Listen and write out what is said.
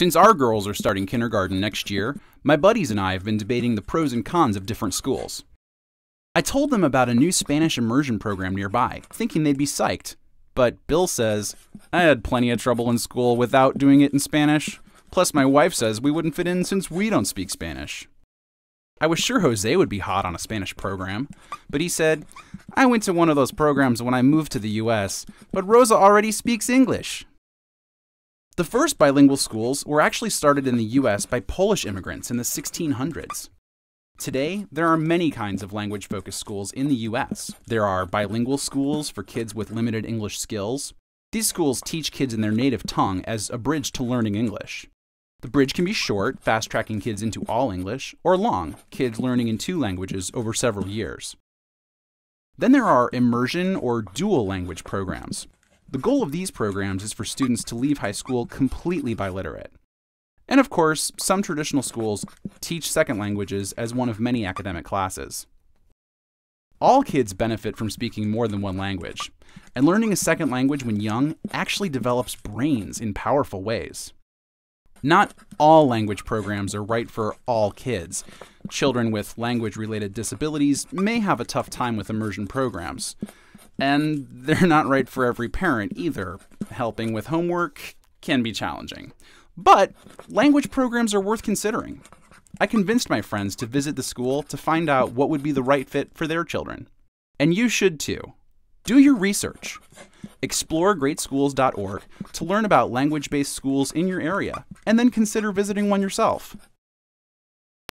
Since our girls are starting kindergarten next year, my buddies and I have been debating the pros and cons of different schools. I told them about a new Spanish immersion program nearby, thinking they'd be psyched. But Bill says, I had plenty of trouble in school without doing it in Spanish. Plus my wife says we wouldn't fit in since we don't speak Spanish. I was sure Jose would be hot on a Spanish program, but he said, I went to one of those programs when I moved to the US, but Rosa already speaks English. The first bilingual schools were actually started in the US by Polish immigrants in the 1600s. Today, there are many kinds of language-focused schools in the US. There are bilingual schools for kids with limited English skills. These schools teach kids in their native tongue as a bridge to learning English. The bridge can be short, fast-tracking kids into all English, or long, kids learning in 2 languages over several years. Then there are immersion or dual language programs. The goal of these programs is for students to leave high school completely biliterate. And of course, some traditional schools teach second languages as one of many academic classes. All kids benefit from speaking more than one language, and learning a second language when young actually develops brains in powerful ways. Not all language programs are right for all kids. Children with language-related disabilities may have a tough time with immersion programs. And they're not right for every parent either. Helping with homework can be challenging. But language programs are worth considering. I convinced my friends to visit the school to find out what would be the right fit for their children. And you should too. Do your research. Explore GreatSchools.org to learn about language-based schools in your area, and then consider visiting one yourself.